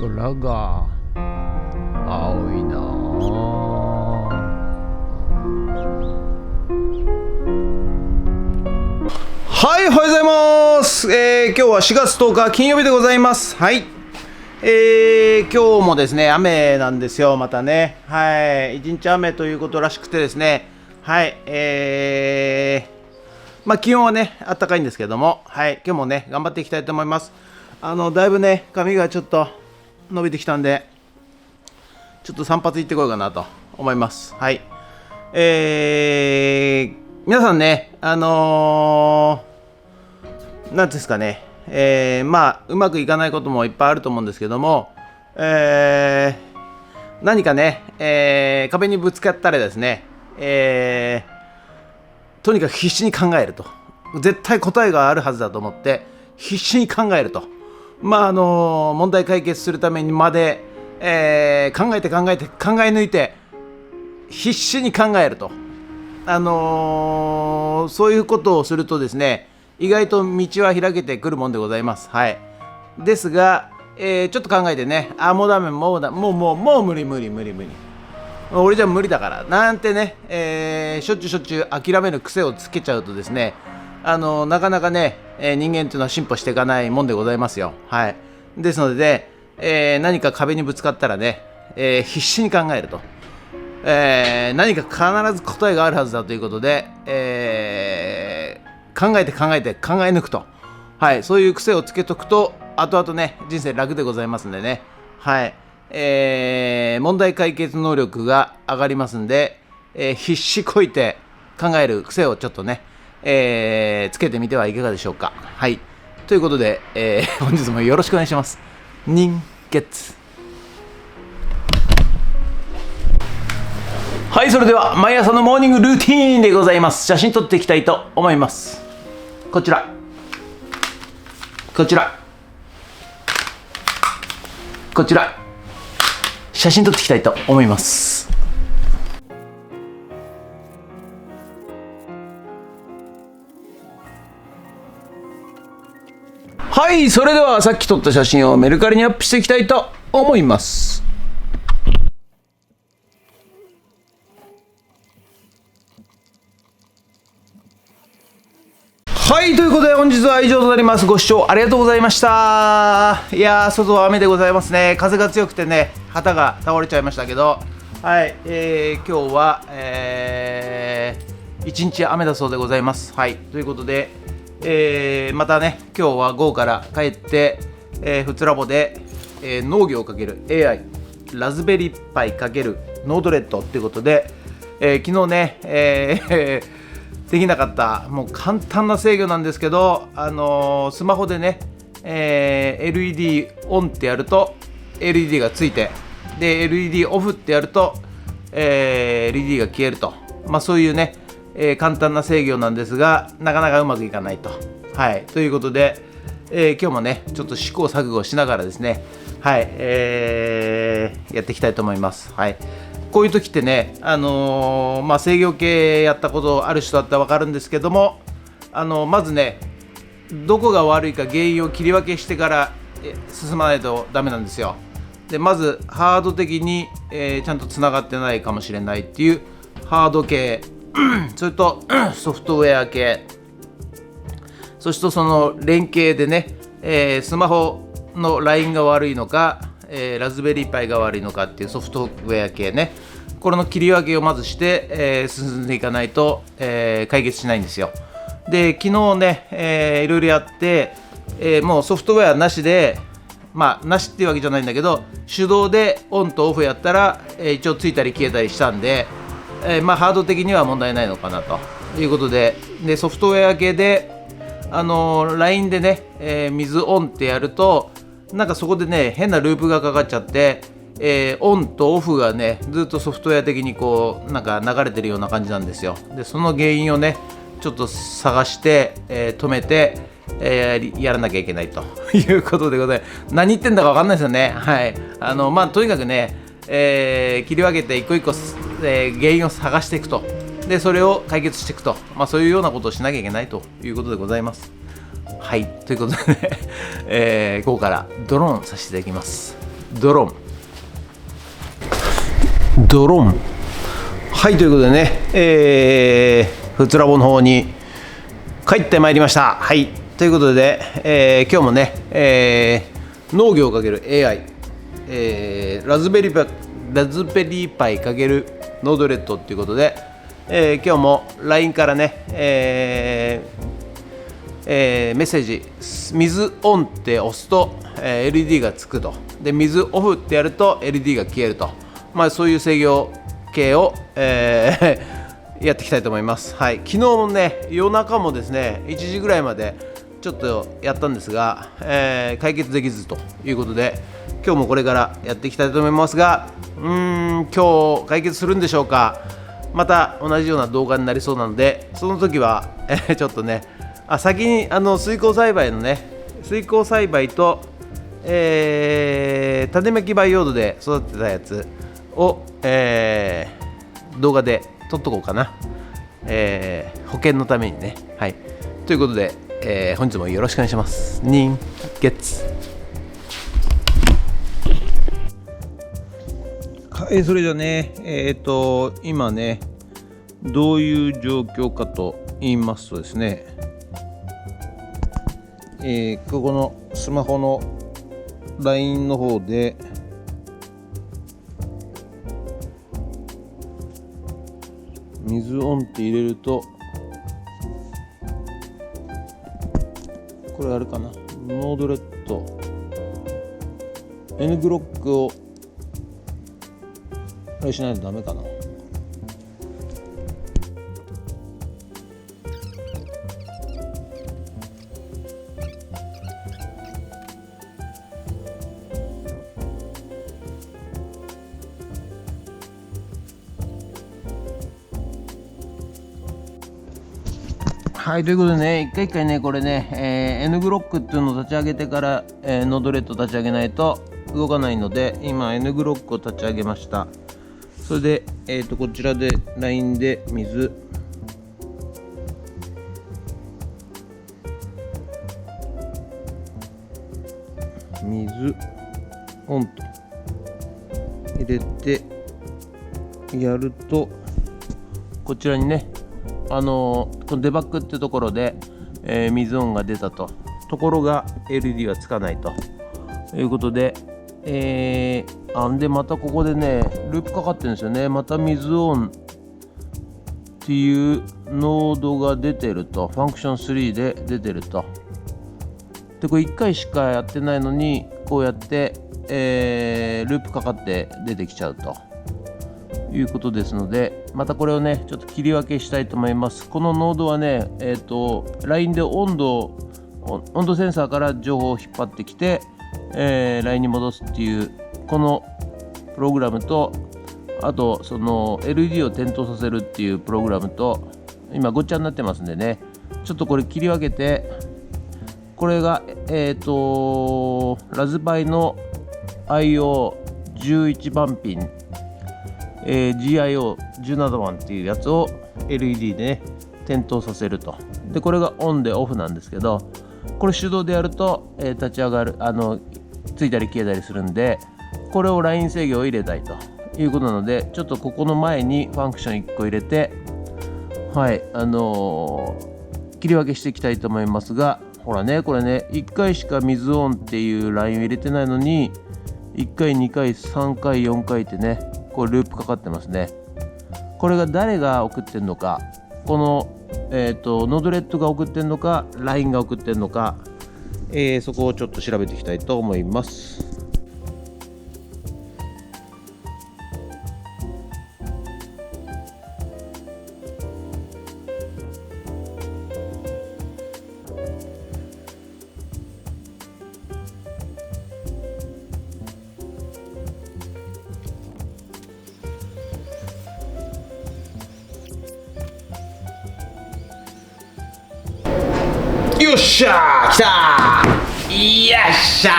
空が青いなはい、おはようございます。今日は4月10日金曜日でございます。はい。今日もですね、雨なんですよ、またね。はい。一日雨ということらしくてですね。はい。気温はね、暖かいんですけども、はい。今日もね、頑張っていきたいと思います。だいぶね、髪がちょっと伸びてきたんで、ちょっと散髪行ってこようかなと思います。はい。皆さんね、なんですかね、うまくいかないこともいっぱいあると思うんですけども、何かね、壁にぶつかったらですね、とにかく必死に考えると、絶対答えがあるはずだと思って必死に考えると、問題解決するためにまで、考え抜いて必死に考えると、そういうことをするとですね、意外と道は開けてくるもんでございます。はい。ですが、ちょっと考えてね、もうダメ、もう無理。俺じゃ無理だからなんてね、しょっちゅう諦める癖をつけちゃうとですね、なかなかね、人間というのは進歩していかないもんでございますよ。はい。ですので、何か壁にぶつかったらね、必死に考えると、何か必ず答えがあるはずだということで、考え抜くと、はい、そういう癖をつけとくと後々ね、人生楽でございますんでね。はい。問題解決能力が上がりますんで、必死こいて考える癖をちょっとね、つけてみてはいかがでしょうか。はい。ということで、本日もよろしくお願いします。人月。はい、それでは毎朝のモーニングルーティーンでございます。写真撮っていきたいと思います。こちら写真撮っていきたいと思います。はい、それではさっき撮った写真をメルカリにアップしていきたいと思います。はい、ということで本日は以上となります。ご視聴ありがとうございました。いやー、外は雨でございますね。風が強くてね、旗が倒れちゃいましたけど、はい、今日は、一日雨だそうでございます。はい、ということで、またね、今日は午後から帰って、フツラボで、農業×AI ラズベリーパイ×ノードレッドということで、昨日ね、できなかったもう簡単な制御なんですけど、スマホでね、LED オンってやると LED がついて、で LED オフってやると、LED が消えると、そういうね、簡単な制御なんですが、なかなかうまくいかないと。はい、ということで、今日もねちょっと試行錯誤しながらですね、はい、やっていきたいと思います。はい。こういう時ってね、制御系やったことある人だったら分かるんですけども、まずね、どこが悪いか原因を切り分けしてから進まないとダメなんですよ。でまずハード的に、ちゃんとつながってないかもしれないっていうハード系それとソフトウェア系、そしてその連携でね、スマホのラインが悪いのか、ラズベリーパイが悪いのかっていうソフトウェア系ね、これの切り分けをまずして、進んでいかないと、解決しないんですよ。で昨日ね、いろいろやって、もうソフトウェアなしで、なしっていうわけじゃないんだけど、手動でオンとオフやったら、一応ついたり消えたりしたんで、ハード的には問題ないのかなということで、ソフトウェア系でLINE でね、水オンってやると、なんかそこでね変なループがかかっちゃって、オンとオフがねずっとソフトウェア的にこうなんか流れてるような感じなんですよ。でその原因をねちょっと探して、止めて、やらなきゃいけないということでございます。何言ってんだか分かんないですよね。はい。とにかくね、切り分けて一個一個、原因を探していくと、でそれを解決していくと、そういうようなことをしなきゃいけないということでございます。はい、ということでね、ここからドローンさせていただきます。ドローン。はい、ということでね、フツラボの方に帰ってまいりました。はい、ということで、今日もね、農業×AI、ラズベリーパイ×ノードレッドということで、今日も LINE からね、メッセージ、水オンって押すと、LED がつくと。で、水オフってやると LED が消えると。そういう制御系を、やっていきたいと思います。はい、昨日もね、夜中もですね、1時ぐらいまでちょっとやったんですが、解決できずということで、今日もこれからやっていきたいと思いますが、今日解決するんでしょうか。また同じような動画になりそうなので、その時は、ちょっとね、先に水耕栽培と、種まき培養土で育てたやつを、動画で撮っとこうかな、保険のためにね。はい、ということで、本日もよろしくお願いします。人月。はい、それじゃね、今ね、どういう状況かと言いますとですね、ここのスマホの LINE の方で、水オンって入れると、これあるかな、ノードレッド N ブロックをあれしないとダメかな。はい、ということでね、一回ね、これね、N ブロックっていうのを立ち上げてから、ノードレッド立ち上げないと動かないので、今 N ブロックを立ち上げました。それで、こちらで LINE で水オンと入れてやると、こちらにね、このデバッグってところで、水オンが出たところが LED はつかないということで、でまたここでねループかかってるんですよね。また水オンっていうノードが出てると、ファンクション3で出てると。でこれ1回しかやってないのにこうやって、ループかかって出てきちゃうということですので、またこれをねちょっと切り分けしたいと思います。このノードはね、LINE で温度センサーから情報を引っ張ってきて、LINE に戻すっていうこのプログラムと、あとその LED を点灯させるっていうプログラムと、今ごっちゃになってますんでね、ちょっとこれ切り分けて、これがラズパイの IO11 番ピン、GIO17 番っていうやつを LED でね点灯させると。でこれがオンでオフなんですけど、これ手動でやると、立ち上がる、ついたり消えたりするんで、これをライン制御を入れたいということなので、ちょっとここの前にファンクション1個入れて、はい、切り分けしていきたいと思いますが、ほらね、これね1回しか水オンっていうラインを入れてないのに、1回2回3回4回ってね、こうループかかってますね。これが誰が送ってんのか、この、ノードレッドが送ってんのか LINE が送ってんのか、そこをちょっと調べていきたいと思います。よっしゃー、来たー、よっしゃ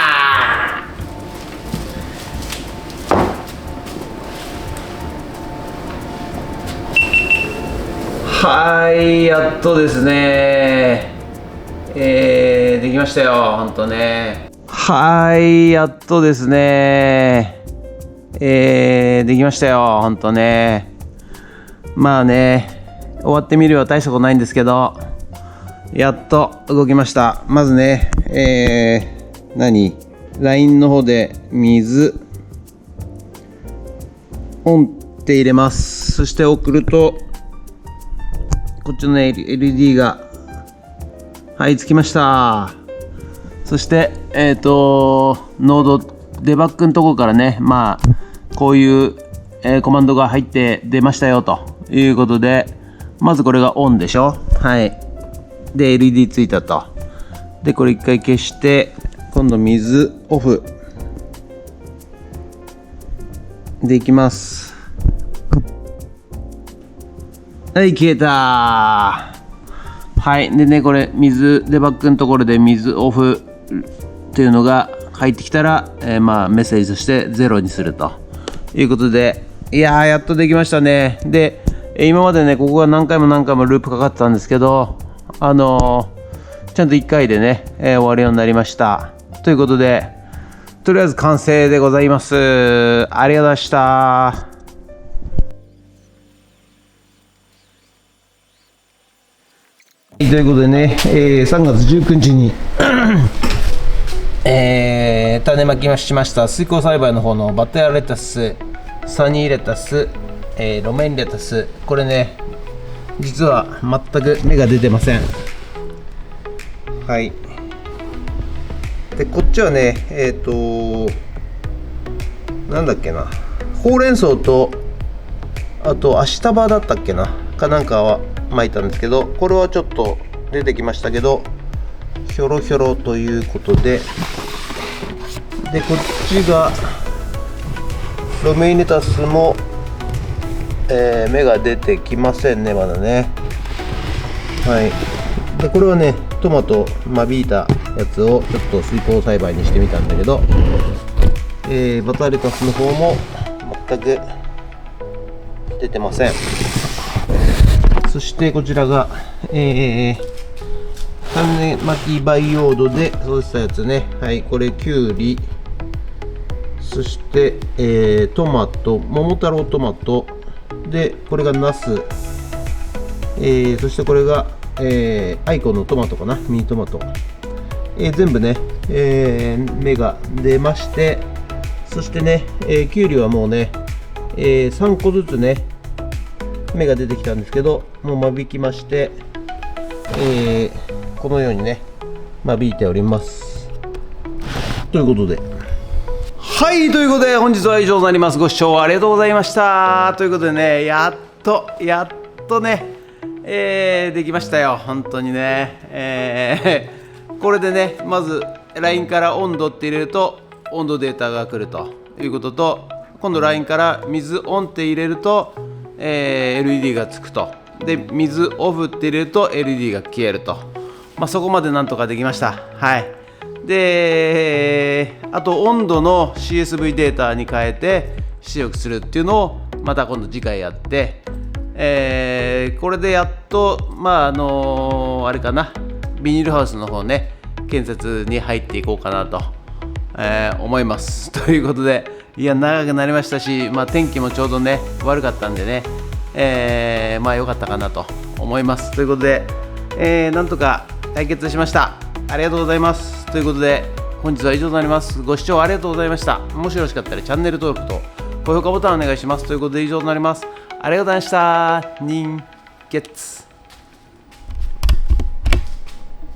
ー。はい、やっとですね、できましたよ、ほんとね。はい、やっとですね。できましたよ、ほんとね。まあね、終わってみれば大したことないんですけど、やっと動きました。まずね、LINE の方で水、オンって入れます。そして送ると、こっちのね、LED が、はい、つきました。そして、ノード、デバッグのところからね、まあ、こういう、コマンドが入って出ましたよということで、まずこれがオンでしょ。はい。で、LED ついたと。で、これ一回消して、今度水オフ。で、いきます。はい、消えた。はい。でね、これ、水、デバッグのところで水オフっていうのが入ってきたら、まあ、メッセージとして0にするということで、いやー、やっとできましたね。で、今までね、ここが何回もループかかってたんですけど、ちゃんと1回でね、終わるようになりました。ということで、とりあえず完成でございます。ありがとうございました。ということでね、3月19日に種まきをしました水耕栽培の方のバターレタス、サニーレタス、ロメインレタス、これね実は全く芽が出てません。はい。でこっちはねなんだっけな、ほうれん草とあとアシタバだったっけなかなんかは巻いたんですけど、これはちょっと出てきましたけどひょろひょろということで、でこっちがロメインレタスも、芽が出てきませんね、まだね。はい。でこれはねトマト間引いたやつをちょっと水耕栽培にしてみたんだけど、バターレタスの方も全く出てません。そしてこちらが、種まき培養土で育てたやつね。はい、これきゅうり、そして、トマト、桃太郎トマトで、これがナス、そしてこれが、アイコンのトマトかな、ミニトマト、全部ね、芽が出まして、そしてね、きゅうりはもうね、3個ずつね芽が出てきたんですけど、もう間引きまして、このようにね間引いております。ということで、はい、ということで本日は以上となります。ご視聴ありがとうございました。ということでね、やっとね、できましたよ、本当にね。これでね、まず LINE から温度って入れると温度データが来るということと、今度 LINE から水オンって入れると、LED がつくと。で水オフって入れると LED が消えると。まあ、そこまでなんとかできました。はい。であと温度の CSV データに変えて出力するっていうのをまた今度次回やって、これでやっとまああれかな、ビニールハウスの方ね建設に入っていこうかなと、思います。ということで、いや長くなりましたし、まあ、天気もちょうどね悪かったんでね、まあ良かったかなと思います。ということで、なんとか解決しました。ありがとうございます。ということで本日は以上となります。ご視聴ありがとうございました。もしよろしかったらチャンネル登録と高評価ボタンお願いします。ということで以上となります。ありがとうございました。ニンゲッツ。